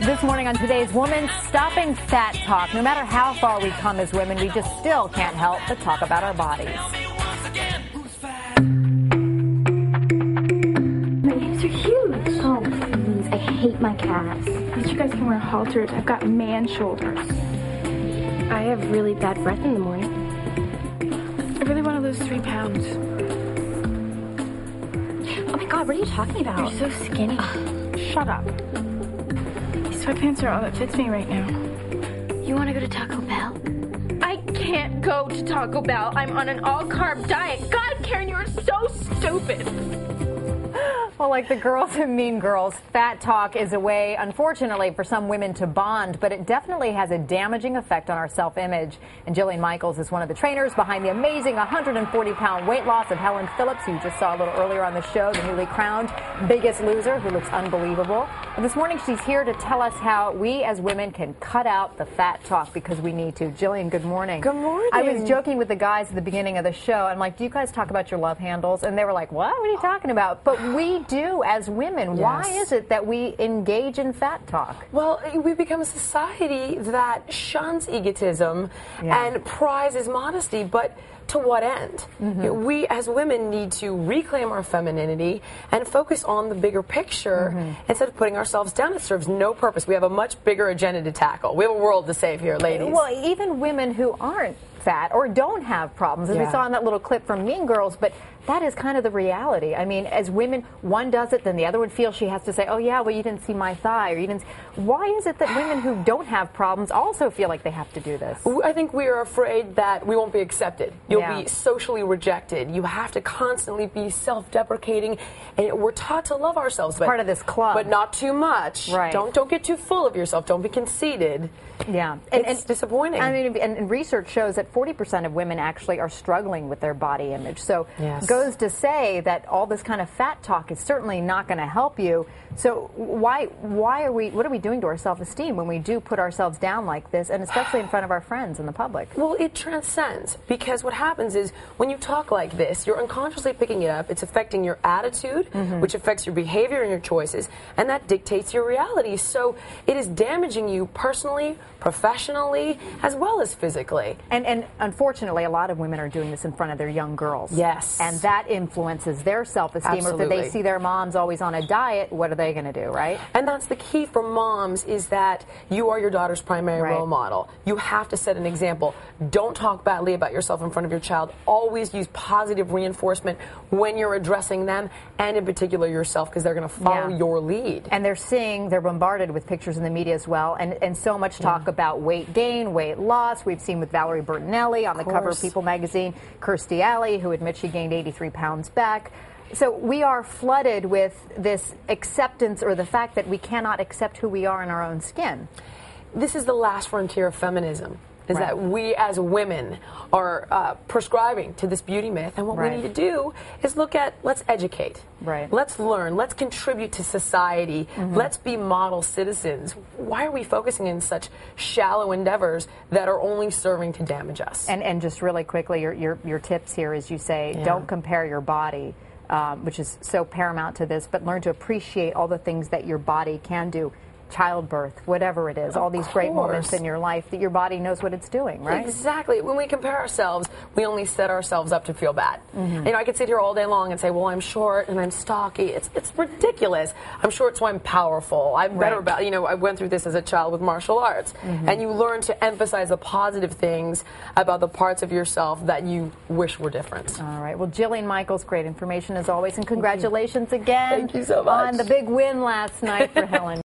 This morning on Today's Woman, stopping fat talk. No matter how far we come as women, we just still can't help but talk about our bodies. My hips are huge. Oh, please. I hate my calves. At least you guys can wear halters. I've got man shoulders. I have really bad breath in the morning. I really want to lose 3 pounds. Oh my God, what are you talking about? You're so skinny. Shut up. These sweatpants are all that fits me right now. You want to go to Taco Bell? I can't go to Taco Bell. I'm on an all-carb diet. God, Karen, you are so stupid. Well, like the girls in Mean Girls, fat talk is a way, unfortunately, for some women to bond, but it definitely has a damaging effect on our self-image. And Jillian Michaels is one of the trainers behind the amazing 140-pound weight loss of Helen Phillips, who you just saw a little earlier on the show, the newly crowned Biggest Loser, who looks unbelievable. And this morning, she's here to tell us how we as women can cut out the fat talk because we need to. Jillian, good morning. Good morning. I was joking with the guys at the beginning of the show. I'm like, do you guys talk about your love handles? And they were like, what? What are you talking about? But we do as women. Yes. Why is it that we engage in fat talk? Well, we've become a society that shuns egotism and prizes modesty, but to what end? We as women need to reclaim our femininity and focus on the bigger picture instead of putting ourselves down. It serves no purpose. We have a much bigger agenda to tackle. We have a world to save here, ladies. Well, even women who aren't fat or don't have problems, as we saw in that little clip from Mean Girls, but that is kind of the reality. I mean, as women, one does it, then the other one feels she has to say, oh yeah, well you didn't see my thigh, or you didn't. Why is it that women who don't have problems also feel like they have to do this? I think we are afraid that we won't be accepted. You'll be socially rejected. You have to constantly be self-deprecating, and we're taught to love ourselves. Part of this club. But not too much. Right. Don't get too full of yourself. Don't be conceited. Yeah. It's disappointing. I mean, and research shows that 40% of women actually are struggling with their body image. So it goes to say that all this kind of fat talk is certainly not going to help you. So what are we doing to our self-esteem when we do put ourselves down like this, and especially in front of our friends and the public? Well, it transcends, because what happens is when you talk like this, you're unconsciously picking it up. It's affecting your attitude, which affects your behavior and your choices, and that dictates your reality. So it is damaging you personally, professionally, as well as physically. And unfortunately, a lot of women are doing this in front of their young girls. Yes. And that influences their self-esteem. Absolutely. Or if they see their moms always on a diet, what are they going to do, right? And that's the key for moms, is that you are your daughter's primary role model. You have to set an example. Don't talk badly about yourself in front of your child. Always use positive reinforcement when you're addressing them, and in particular yourself, because they're going to follow your lead. And they're bombarded with pictures in the media as well, and so much talk about weight gain, weight loss. We've seen with Valerie Bertinelli on the cover of People magazine, Kirstie Alley, who admits she gained 83 pounds back. So we are flooded with this acceptance, or the fact that we cannot accept who we are in our own skin. This is the last frontier of feminism, is that we as women are prescribing to this beauty myth, and what we need to do is let's educate. Let's learn. Let's contribute to society. Let's be model citizens. Why are we focusing in such shallow endeavors that are only serving to damage us? And just really quickly, your tips here is you say, don't compare your body, which is so paramount to this, but learn to appreciate all the things that your body can do. Childbirth, whatever it is, all these great moments in your life that your body knows what it's doing, right? Exactly. When we compare ourselves, we only set ourselves up to feel bad. You know, I could sit here all day long and say, well, I'm short and I'm stocky. It's ridiculous. I'm short, so I'm powerful. I'm better about, you know, I went through this as a child with martial arts. And you learn to emphasize the positive things about the parts of yourself that you wish were different. All right. Well, Jillian Michaels, great information as always, and congratulations again Thank you so much. on the big win last night for Helen.